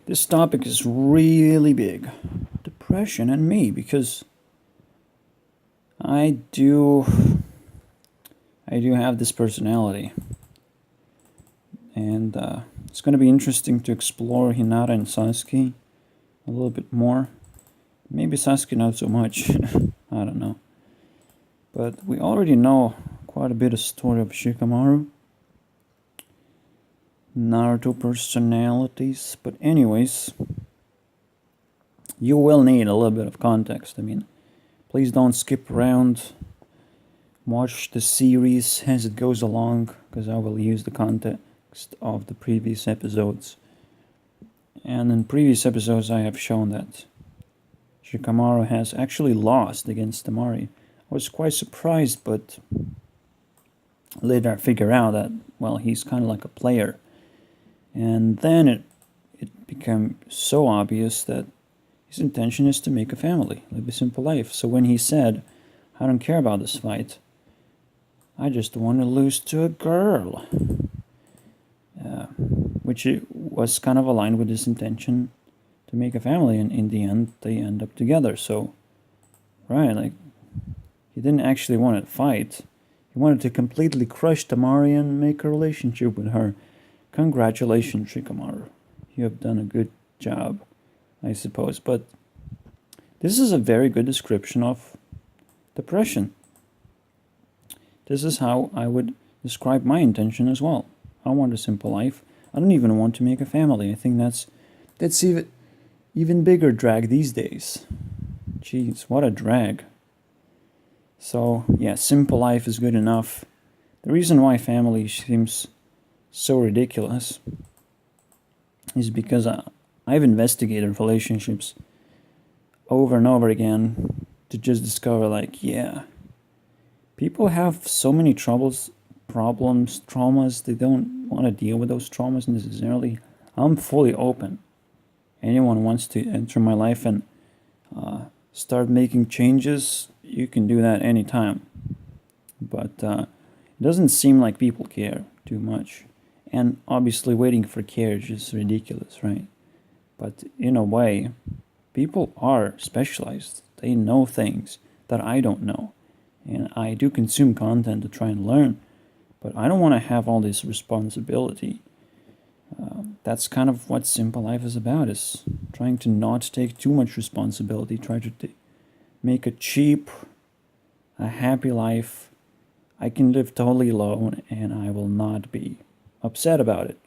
This topic is really big. Depression and me, because I do I do have this personality. And it's going to be interesting to explore Hinata and Sasuke a little bit more. Maybe Sasuke not so much. I don't know. But we already know quite a bit of story of Shikamaru. Naruto personalities. But anyways, you will need a little bit of context. I mean, please don't skip around. Watch the series as it goes along, because I will use the context of the previous episodes. And in previous episodes I have shown that Shikamaru has actually lost against Temari. I was quite surprised, but later I figure out that, well, he's kind of like a player. And then it became so obvious that his intention is to make a family, live a simple life. So when he said, I don't care about this fight, I just want to lose to a girl, which was kind of aligned with his intention to make a family, and in the end they end up together. So, right, like, he didn't actually want to fight. He wanted to completely crush Temari and make a relationship with her. Congratulations, Shikamaru. You have done a good job, I suppose. But this is a very good description of depression. This is how I would describe my intention as well. I want a simple life. I don't even want to make a family. I think that's even bigger drag these days. Jeez, what a drag. So, yeah, simple life is good enough. The reason why family seems so ridiculous is because I've investigated relationships over and over again to just discover, like, yeah, people have so many problems, traumas. They don't want to deal with those traumas necessarily. I'm fully open. Anyone wants to enter my life and start making changes, you can do that anytime. But it doesn't seem like people care too much. And obviously waiting for carriage is ridiculous, right? But in a way, people are specialized. They know things that I don't know. And I do consume content to try and learn. But I don't want to have all this responsibility. That's kind of what simple life is about, is trying to not take too much responsibility, try to make a cheap, a happy life. I can live totally alone and I will not be upset about it,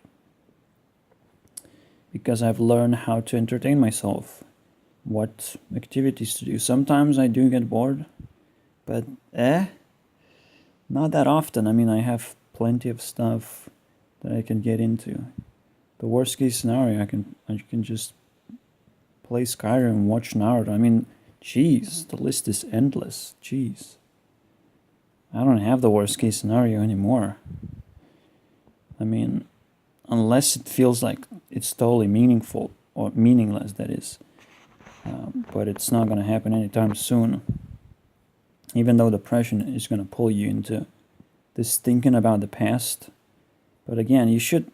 because I've learned how to entertain myself, what activities to do. Sometimes I do get bored, but not that often. I mean, I have plenty of stuff that I can get into. The worst case scenario, I can just play Skyrim and watch Naruto. I mean, jeez, the list is endless. Jeez. I don't have the worst case scenario anymore. I mean, unless it feels like it's totally meaningful, or meaningless, that is. But it's not going to happen anytime soon. Even though depression is going to pull you into this thinking about the past. But again, you should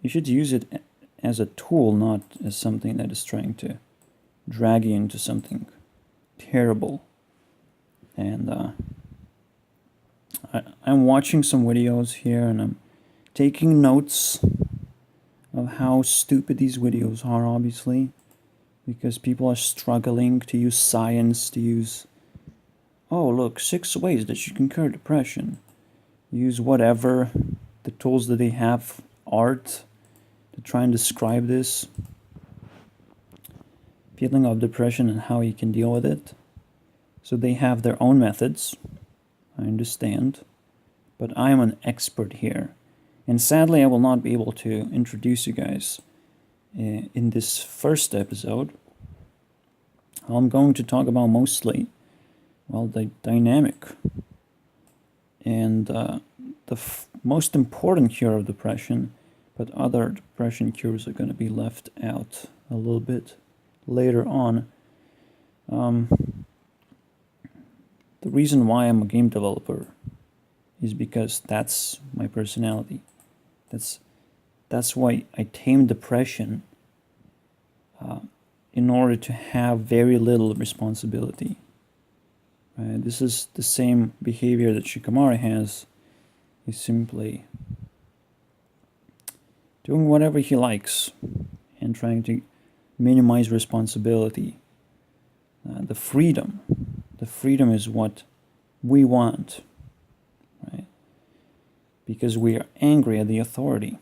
use it as a tool, not as something that is trying to drag you into something terrible. And I'm watching some videos here, and I'm taking notes of how stupid these videos are, obviously, because people are struggling to use science, to use, oh, look, 6 ways that you can cure depression. Use whatever, the tools that they have, art, to try and describe this feeling of depression and how you can deal with it. So they have their own methods, I understand, but I am an expert here. And sadly, I will not be able to introduce you guys in this first episode. I'm going to talk about mostly, well, the dynamic and the most important cure of depression, but other depression cures are going to be left out a little bit later on. The reason why I'm a game developer is because that's my personality. That's why I tame depression in order to have very little responsibility. Right? This is the same behavior that Shikamaru has. He's simply doing whatever he likes and trying to minimize responsibility. The freedom is what we want, right? Because we are angry at the authority.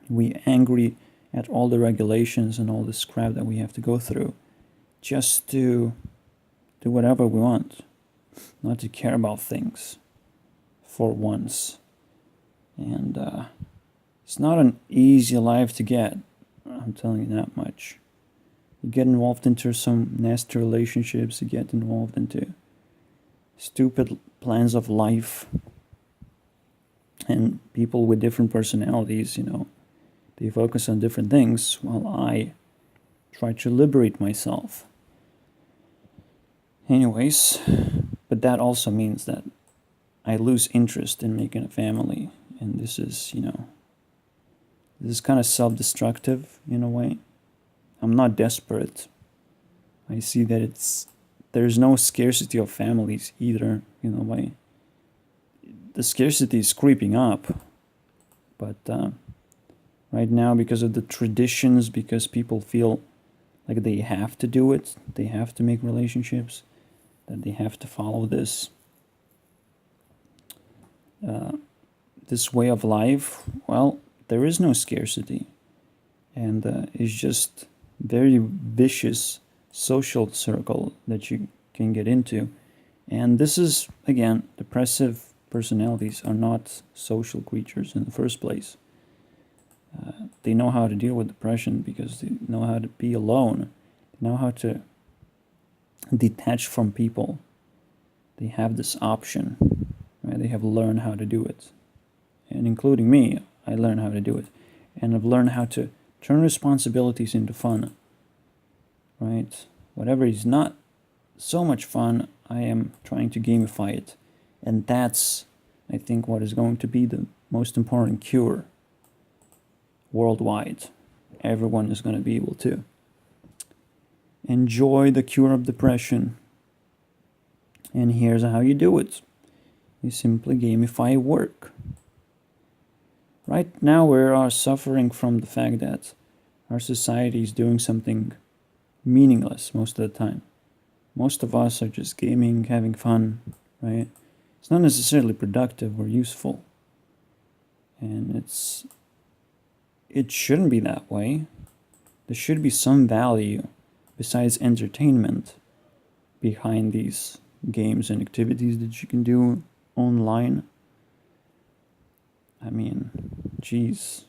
We are angry at all the regulations and all this crap that we have to go through just to do whatever we want, not to care about things for once. And it's not an easy life to get, I'm telling you that much. You get involved into some nasty relationships, you get involved into stupid plans of life, and people with different personalities, they focus on different things while I try to liberate myself. Anyways, but that also means that I lose interest in making a family, and this is kind of self-destructive in a way. I'm not desperate. I see that there's no scarcity of families either, in a way. The scarcity is creeping up, but right now, because of the traditions, because people feel like they have to do it, they have to make relationships, that they have to follow this way of life, well, there is no scarcity, and it's just very vicious social circle that you can get into. And this is, again, depressive personalities are not social creatures in the first place. They know how to deal with depression because they know how to be alone. They know how to detach from people. They have this option, right? They have learned how to do it. And including me, I learned how to do it. And I've learned how to turn responsibilities into fun, right? Whatever is not so much fun, I am trying to gamify it. And that's, I think, what is going to be the most important cure worldwide. Everyone is going to be able to enjoy the cure of depression. And here's how you do it. You simply gamify work. Right now we are suffering from the fact that our society is doing something meaningless most of the time. Most of us are just gaming, having fun, right? It's not necessarily productive or useful. And it shouldn't be that way. There should be some value besides entertainment behind these games and activities that you can do online. I mean, geez.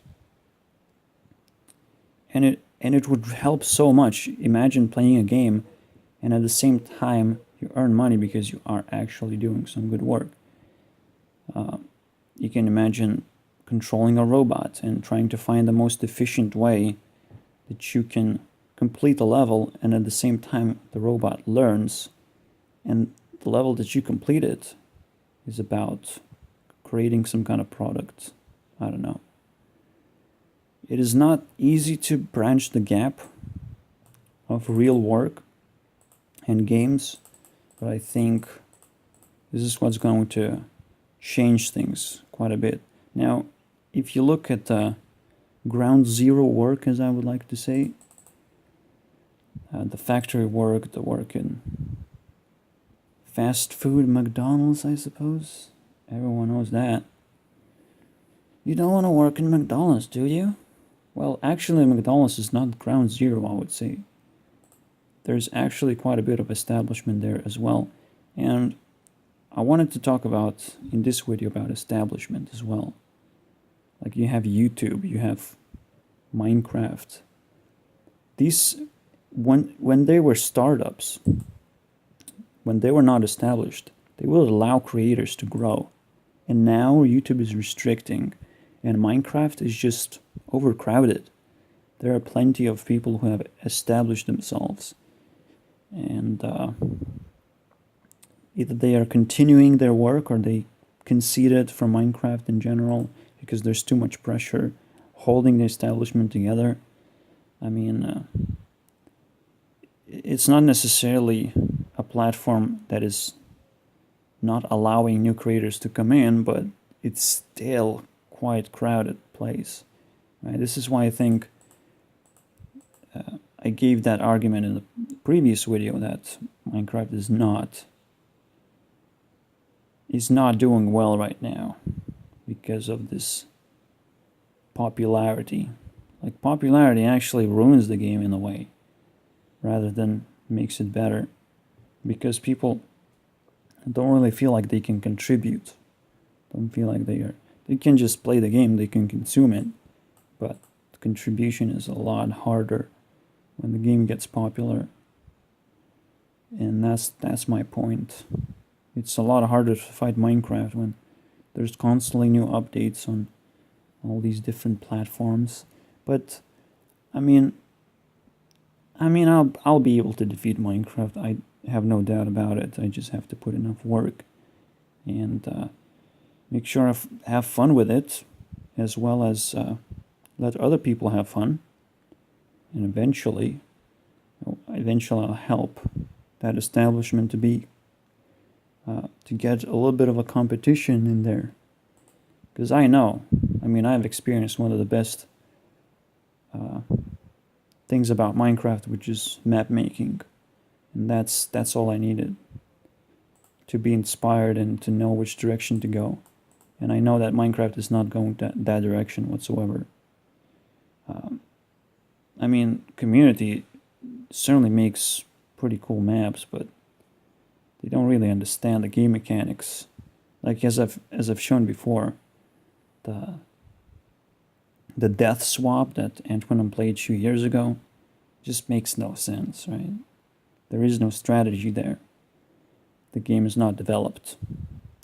And it would help so much. Imagine playing a game and at the same time you earn money because you are actually doing some good work. You can imagine controlling a robot and trying to find the most efficient way that you can complete a level, and at the same time the robot learns, and the level that you completed is about creating some kind of product. I don't know. It is not easy to branch the gap of real work and games, but I think this is what's going to change things quite a bit. Now, if you look at ground zero work, as I would like to say, the factory work, the work in fast food, McDonald's, I suppose. Everyone knows that. You don't want to work in McDonald's, do you? Well, actually, McDonald's is not ground zero, I would say. There's actually quite a bit of establishment there as well. And I wanted to talk about, in this video, about establishment as well. Like you have YouTube, you have Minecraft. These, when they were startups, when they were not established, they will allow creators to grow. And now YouTube is restricting, and Minecraft is just overcrowded. There are plenty of people who have established themselves. And either they are continuing their work or they conceded from Minecraft in general because there's too much pressure holding the establishment together. I mean, it's not necessarily a platform that is not allowing new creators to come in, but it's still quite crowded place. Right? This is why I think I gave that argument in the previous video that Minecraft is not doing well right now because of this popularity. Like, popularity actually ruins the game in a way rather than makes it better, because people don't really feel like they can contribute, don't feel like they can just play the game, they can consume it, but contribution is a lot harder when the game gets popular. And that's my point. It's a lot harder to fight Minecraft when there's constantly new updates on all these different platforms. But I mean, I'll be able to defeat Minecraft. I have no doubt about it. I just have to put enough work and make sure I have fun with it, as well as let other people have fun. And eventually I'll help that establishment to get a little bit of a competition in there. Because I've experienced one of the best things about Minecraft, which is map making, and that's all I needed to be inspired and to know which direction to go. And I know that Minecraft is not going that direction whatsoever. Community certainly makes pretty cool maps, but they don't really understand the game mechanics. Like, as I've shown before, the death swap that Antoine played 2 years ago just makes no sense, right? There is no strategy there. The game is not developed.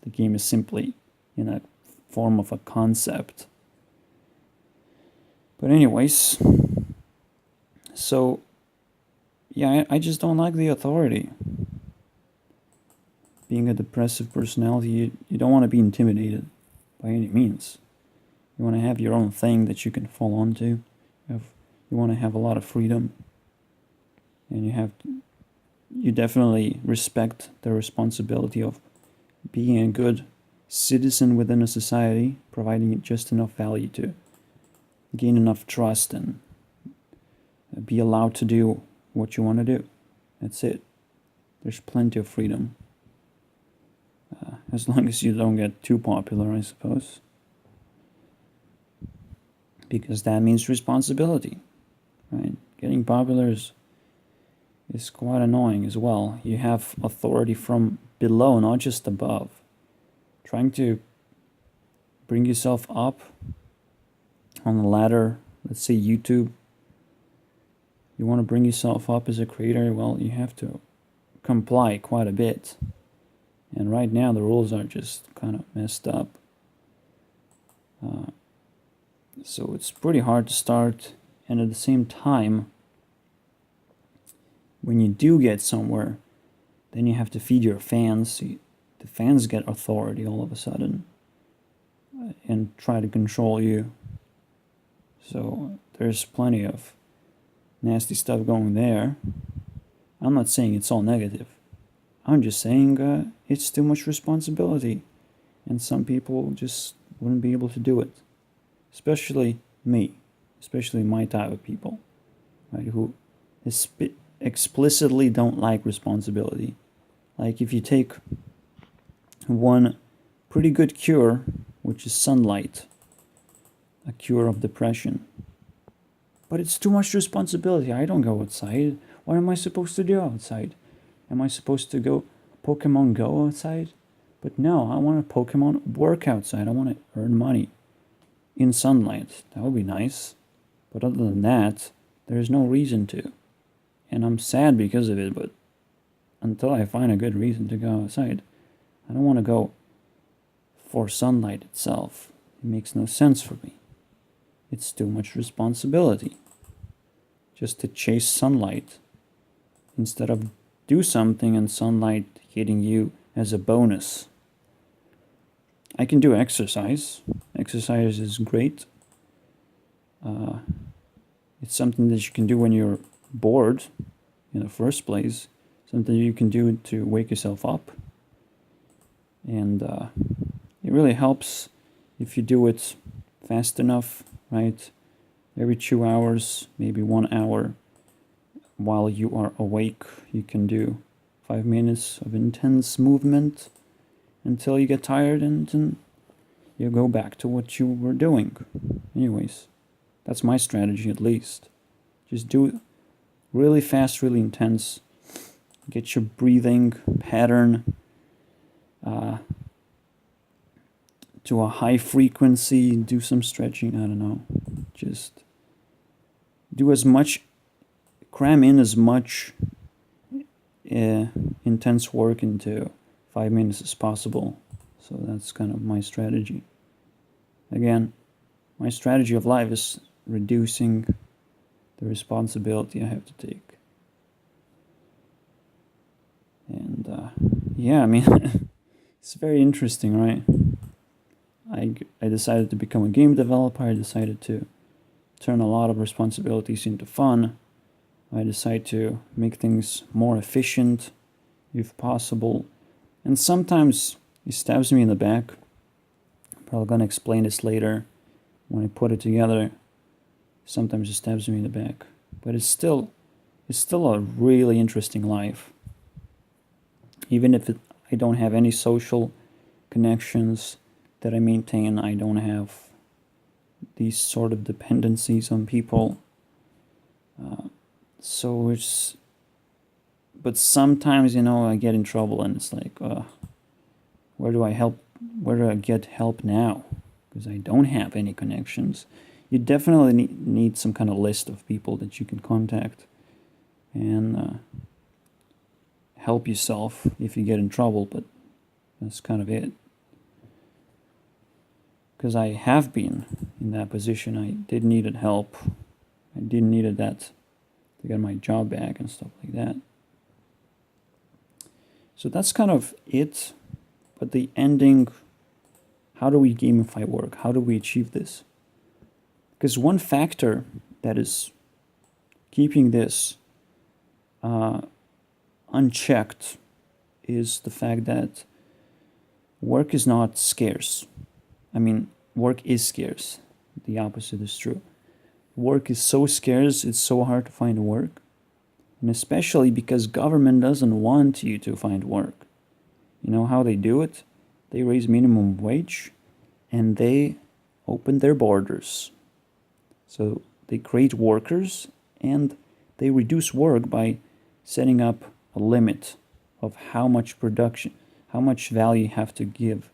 The game is simply in a form of a concept. But anyways, so yeah, I just don't like the authority. Being a depressive personality, you don't want to be intimidated by any means. You want to have your own thing that you can fall onto. You want to have a lot of freedom, and you definitely respect the responsibility of being a good citizen within a society, providing just enough value to gain enough trust and be allowed to do what you want to do. That's it. There's plenty of freedom. As long as you don't get too popular, I suppose. Because that means responsibility, right? Getting popular is quite annoying as well. You have authority from below, not just above. Trying to bring yourself up on the ladder, let's say YouTube. You want to bring yourself up as a creator, well, you have to comply quite a bit. And right now the rules are just kind of messed up. So it's pretty hard to start, and at the same time, when you do get somewhere, then you have to feed your fans. The fans get authority all of a sudden and try to control you. So there's plenty of nasty stuff going there. I'm not saying it's all negative. I'm just saying it's too much responsibility, and some people just wouldn't be able to do it. Especially me, especially my type of people, right, who explicitly don't like responsibility. Like, if you take one pretty good cure, which is sunlight, a cure of depression, but it's too much responsibility. I don't go outside. What am I supposed to do outside? Am I supposed to go Pokemon Go outside? But no, I want a Pokemon work outside. I want to earn money in sunlight. That would be nice. But other than that, there's no reason to. And I'm sad because of it, but until I find a good reason to go outside, I don't want to go for sunlight itself. It makes no sense for me. It's too much responsibility just to chase sunlight instead of do something and sunlight hitting you as a bonus. I can do exercise. Exercise is great. It's something that you can do when you're bored in the first place, something you can do to wake yourself up. And it really helps if you do it fast enough, right? Every 2 hours, maybe 1 hour, while you are awake, you can do 5 minutes of intense movement until you get tired, and then you go back to what you were doing. Anyways, that's my strategy at least. Just do it really fast, really intense. Get your breathing pattern to a high frequency. Do some stretching. I don't know. Just do as much, cram in as much intense work into 5 minutes as possible. So that's kind of my strategy. Again, my strategy of life is reducing the responsibility I have to take. And yeah, I mean, it's very interesting, right? I decided to become a game developer. I decided to turn a lot of responsibilities into fun. I decided to make things more efficient, if possible. And sometimes it stabs me in the back. I'm probably gonna explain this later when I put it together. Sometimes it stabs me in the back, but it's still a really interesting life. Even if I don't have any social connections that I maintain, I don't have these sort of dependencies on people. So it's, but sometimes, I get in trouble and it's like, where do I get help now? Because I don't have any connections. You definitely need some kind of list of people that you can contact and help yourself if you get in trouble, but that's kind of it. Because I have been in that position. I did needed help. I did needed that to get my job back and stuff like that. So that's kind of it. But the ending, how do we gamify work? How do we achieve this? Because one factor that is keeping this unchecked is the fact that work is not scarce. I mean, work is scarce. The opposite is true. Work is so scarce, it's so hard to find work. And especially because government doesn't want you to find work. You know how they do it? They raise minimum wage and they open their borders. So they create workers and they reduce work by setting up a limit of how much production, how much value you have to give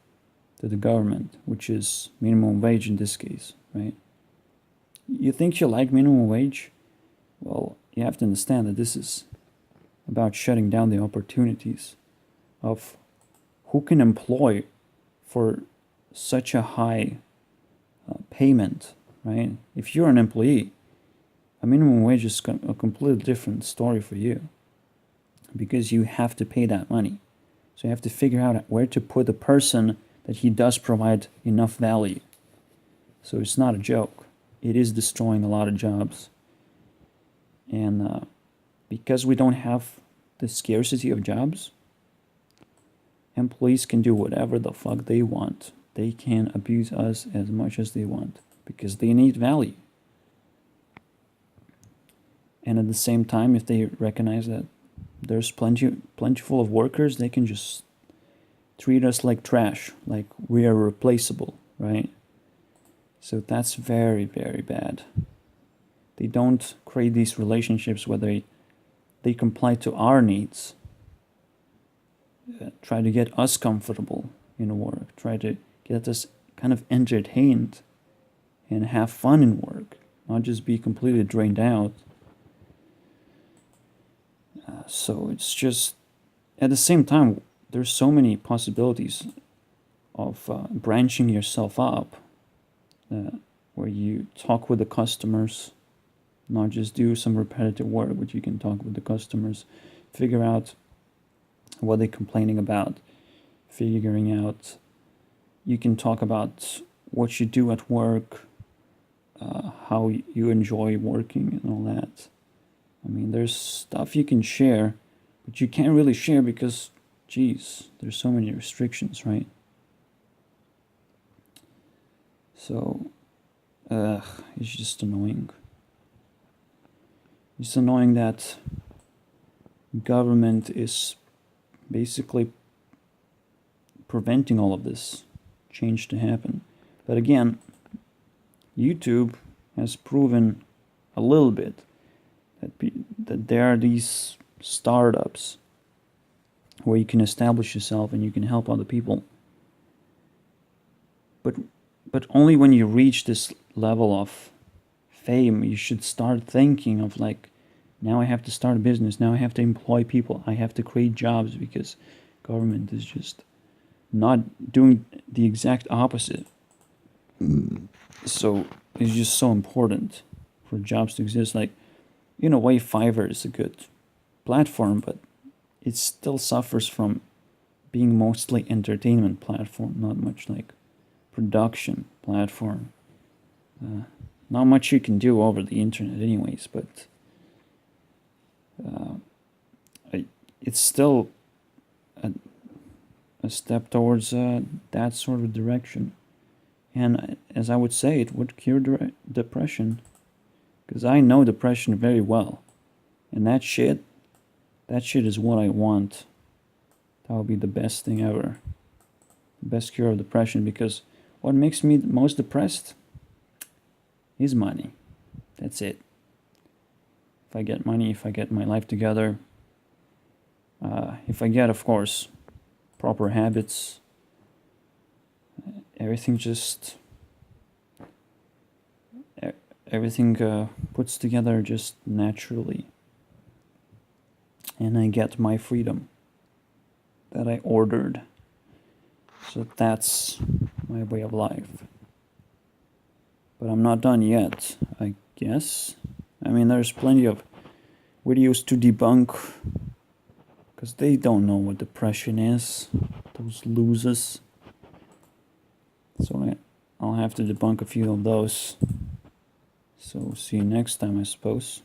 to the government, which is minimum wage in this case, right? You think you like minimum wage? Well, you have to understand that this is about shutting down the opportunities of who can employ for such a high payment, right? If you're an employee, a minimum wage is a completely different story for you because you have to pay that money. So you have to figure out where to put the person that he does provide enough value. So it's not a joke. It is destroying a lot of jobs. And because we don't have the scarcity of jobs, employees can do whatever the fuck they want. They can abuse us as much as they want because they need value. And at the same time, if they recognize that there's plentiful of workers, they can just treat us like trash, like we are replaceable, right? So that's very, very bad. They don't create these relationships where they comply to our needs, try to get us comfortable in work, try to get us kind of entertained and have fun in work, not just be completely drained out. So it's just, at the same time, there's so many possibilities of branching yourself up, where you talk with the customers, not just do some repetitive work, but you can talk with the customers, figure out what they're complaining about, figuring out, you can talk about what you do at work, how you enjoy working and all that. I mean, there's stuff you can share, but you can't really share because, geez, there's so many restrictions, right? So, it's just annoying. It's annoying that government is basically preventing all of this change to happen. But again, YouTube has proven a little bit that there are these startups where you can establish yourself and you can help other people. But only when you reach this level of fame, you should start thinking of like, now I have to start a business, now I have to employ people, I have to create jobs, because government is just not doing the exact opposite. So it's just so important for jobs to exist. Like, in a way, Fiverr is a good platform, but it still suffers from being mostly entertainment platform, not much like production platform. Not much you can do over the internet anyways, but it's still a step towards that sort of direction. And as I would say, it would cure depression, because I know depression very well, and that shit is what I want. That would be the best thing ever, the best cure of depression, because what makes me most depressed is money. That's it. If I get money, if I get my life together, if I get, of course, proper habits, everything puts together just naturally, and I get my freedom that I ordered. So that's my way of life. But I'm not done yet, I guess. I mean, there's plenty of videos to debunk, because they don't know what depression is, those losers. So I'll have to debunk a few of those. So see you next time, I suppose.